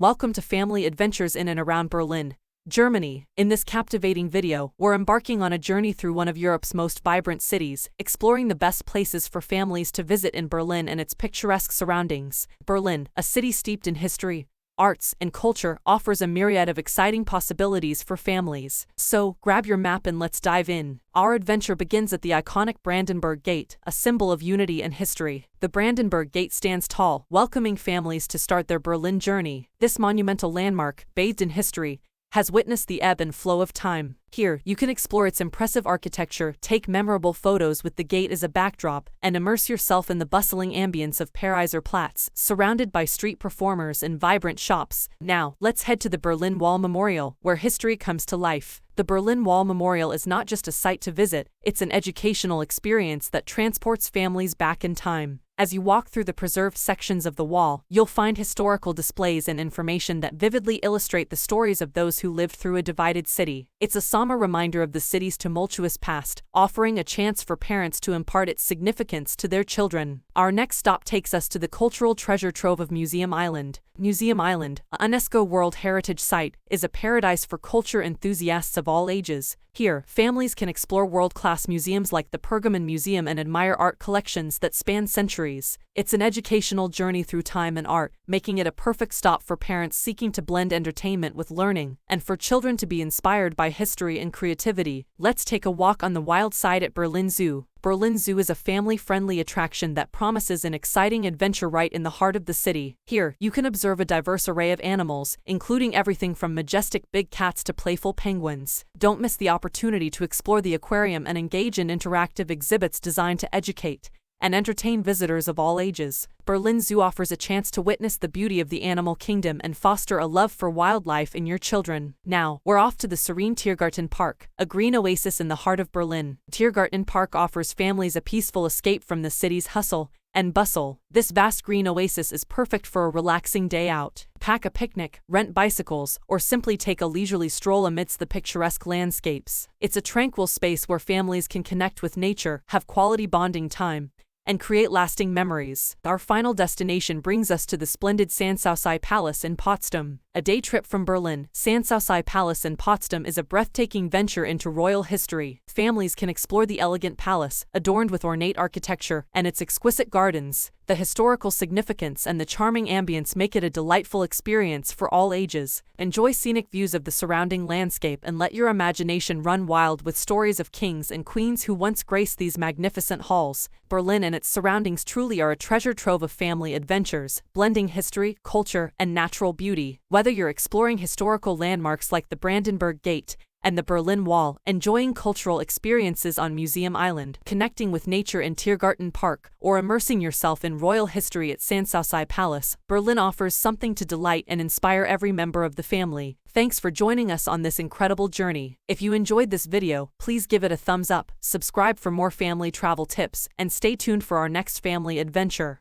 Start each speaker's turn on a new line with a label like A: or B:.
A: Welcome to Family Adventures in and around Berlin, Germany. In this captivating video, we're embarking on a journey through one of Europe's most vibrant cities, exploring the best places for families to visit in Berlin and its picturesque surroundings. Berlin, a city steeped in history, arts, and culture, offers a myriad of exciting possibilities for families. So, grab your map and let's dive in. Our adventure begins at the iconic Brandenburg Gate, a symbol of unity and history. The Brandenburg Gate stands tall, welcoming families to start their Berlin journey. This monumental landmark, bathed in history, has witnessed the ebb and flow of time. Here, you can explore its impressive architecture, take memorable photos with the gate as a backdrop, and immerse yourself in the bustling ambience of Pariser Platz, surrounded by street performers and vibrant shops. Now, let's head to the Berlin Wall Memorial, where history comes to life. The Berlin Wall Memorial is not just a site to visit, it's an educational experience that transports families back in time. As you walk through the preserved sections of the wall, you'll find historical displays and information that vividly illustrate the stories of those who lived through a divided city. It's a somber reminder of the city's tumultuous past, offering a chance for parents to impart its significance to their children. Our next stop takes us to the cultural treasure trove of Museum Island. Museum Island, a UNESCO World Heritage Site, is a paradise for culture enthusiasts of all ages. Here, families can explore world-class museums like the Pergamon Museum and admire art collections that span centuries. It's an educational journey through time and art, making it a perfect stop for parents seeking to blend entertainment with learning, and for children to be inspired by history and creativity. Let's take a walk on the wild side at Berlin Zoo. Berlin Zoo is a family-friendly attraction that promises an exciting adventure right in the heart of the city. Here, you can observe a diverse array of animals, including everything from majestic big cats to playful penguins. Don't miss the opportunity to explore the aquarium and engage in interactive exhibits designed to educate and entertain visitors of all ages. Berlin Zoo offers a chance to witness the beauty of the animal kingdom and foster a love for wildlife in your children. Now, we're off to the serene Tiergarten Park, a green oasis in the heart of Berlin. Tiergarten Park offers families a peaceful escape from the city's hustle and bustle. This vast green oasis is perfect for a relaxing day out. Pack a picnic, rent bicycles, or simply take a leisurely stroll amidst the picturesque landscapes. It's a tranquil space where families can connect with nature, have quality bonding time, and create lasting memories. Our final destination brings us to the splendid Sanssouci Palace in Potsdam. A day trip from Berlin, Sanssouci Palace in Potsdam is a breathtaking venture into royal history. Families can explore the elegant palace, adorned with ornate architecture, and its exquisite gardens. The historical significance and the charming ambience make it a delightful experience for all ages. Enjoy scenic views of the surrounding landscape and let your imagination run wild with stories of kings and queens who once graced these magnificent halls. Berlin and its surroundings truly are a treasure trove of family adventures, blending history, culture, and natural beauty. Whether you're exploring historical landmarks like the Brandenburg Gate and the Berlin Wall, enjoying cultural experiences on Museum Island, connecting with nature in Tiergarten Park, or immersing yourself in royal history at Sanssouci Palace, Berlin offers something to delight and inspire every member of the family. Thanks for joining us on this incredible journey. If you enjoyed this video, please give it a thumbs up, subscribe for more family travel tips, and stay tuned for our next family adventure.